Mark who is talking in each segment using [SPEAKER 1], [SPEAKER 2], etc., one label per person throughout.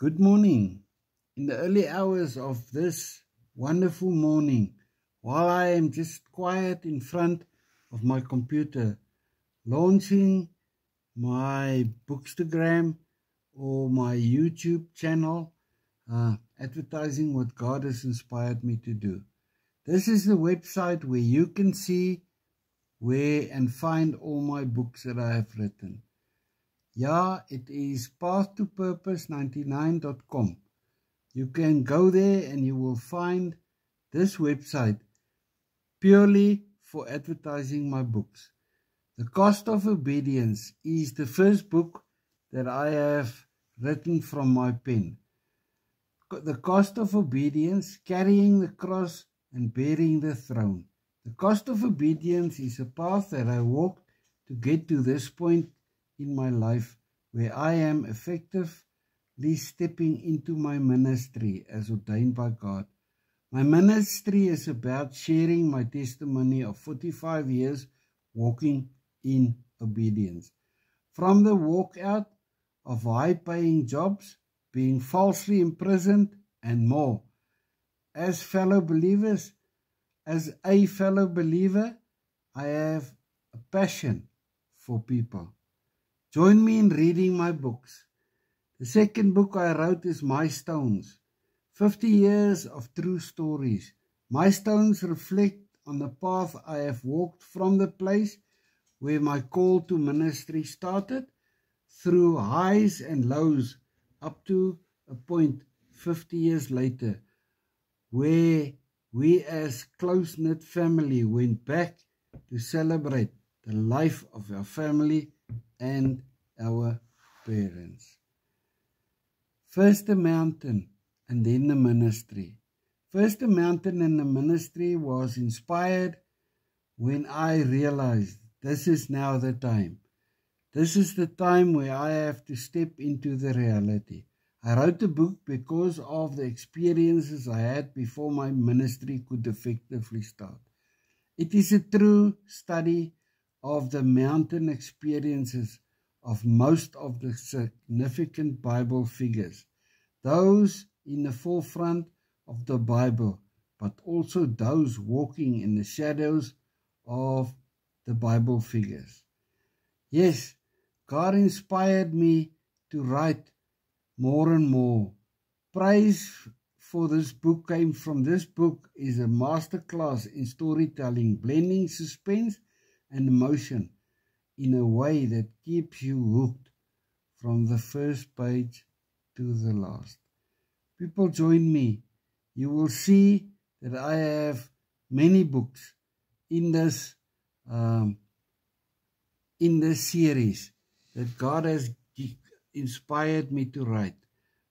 [SPEAKER 1] Good morning. In the early hours of this wonderful morning, while I am just quiet in front of my computer, launching my Bookstagram or my YouTube channel, advertising what God has inspired me to do. This is the website where you can see where and find all my books that I have written. Yeah, it is path2purpose99.com. You can go there and you will find this website purely for advertising my books. The Cost of Obedience is the first book that I have written from my pen. The Cost of Obedience, Carrying the Cross and Bearing the Throne. The cost of obedience is a path that I walked to get to this point in my life where I am effectively stepping into my ministry as ordained by God. My ministry is about sharing my testimony of 45 years walking in obedience. From the walkout of high-paying jobs, being falsely imprisoned, and more. As a fellow believer, I have a passion for people. Join me in reading my books. The second book I wrote is My Stones, 50 years of true stories. My stones reflect on the path I have walked from the place where my call to ministry started, through highs and lows, up to a point 50 years later, where we as close-knit family went back to celebrate the life of our family and our parents. First the mountain and then the ministry. First the mountain and the ministry was inspired when I realized this is now the time. This is the time where I have to step into the reality. I wrote the book because of the experiences I had before my ministry could effectively start. It is a true study of the mountain experiences of most of the significant Bible figures, those in the forefront of the Bible, but also those walking in the shadows of the Bible figures. Yes, God inspired me to write more and more. Praise for this book came from this book is a masterclass in storytelling, blending suspense and emotion in a way that keeps you hooked from the first page to the last. People, join me. You will see that I have many books in this series that God has inspired me to write.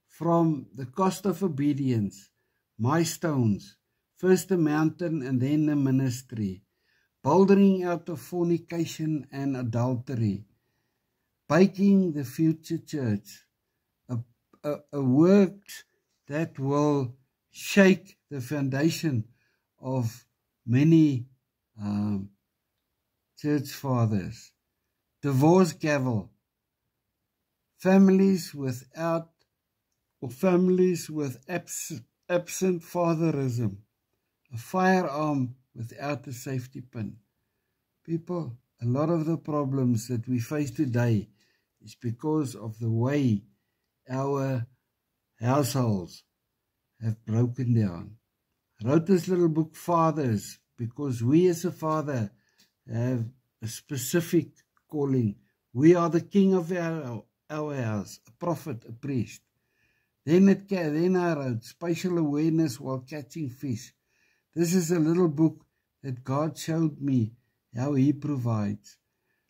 [SPEAKER 1] From The Cost of Obedience, My Stones, First the Mountain and then the Ministry, Bouldering Out of Fornication and Adultery, Baking the Future Church, a work that will shake the foundation of many church fathers, Divorce Gavel, Families with absent fatherism, a firearm without a safety pin. People, a lot of the problems that we face today is because of the way our households have broken down. I wrote this little book, Fathers, because we as a father have a specific calling. We are the king of our house, a prophet, a priest. Then I wrote Spatial Awareness While Catching Fish. This is a little book that God showed me how He provides.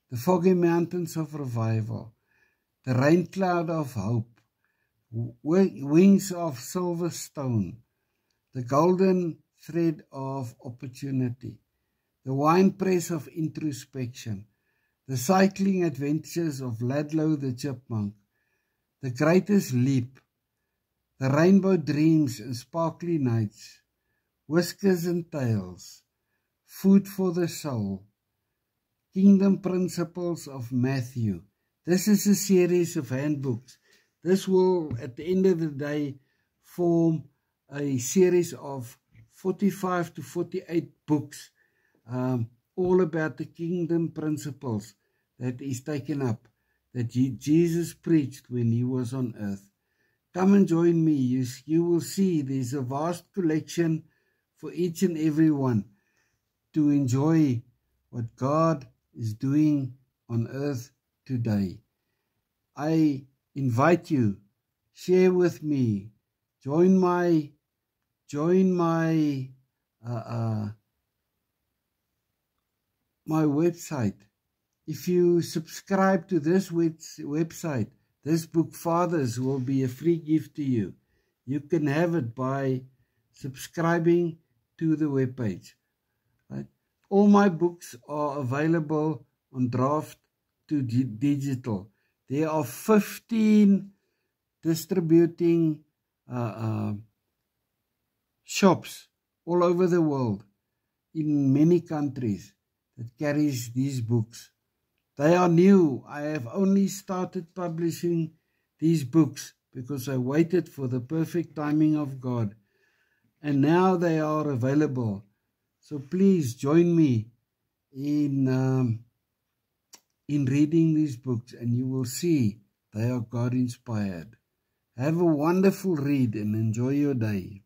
[SPEAKER 1] The Foggy Mountains of Revival, The Rain Cloud of Hope, Wings of Silver Stone, The Golden Thread of Opportunity, The Wine Press of Introspection, The Cycling Adventures of Ladlow the Chipmunk, The Greatest Leap, The Rainbow Dreams and Sparkly Nights, Whiskers and Tails, Food for the Soul, Kingdom Principles of Matthew. This is a series of handbooks This will, at the end of the day, form a series of 45 to 48 books, all about the kingdom principles that is taken up, that Jesus preached when he was on earth. Come and join me. You will see there's a vast collection for each and every one to enjoy what God is doing on earth today. I invite you, share with me, join my my website. If you subscribe to this website, this book, Fathers, will be a free gift to you. You can have it by subscribing to the webpage. Right? All my books are available on draft to digital. There are 15 distributing shops all over the world, in many countries, that carries these books. They are new. I have only started publishing these books because I waited for the perfect timing of God. And now they are available. So please join me in reading these books, and you will see they are God inspired. Have a wonderful read and enjoy your day.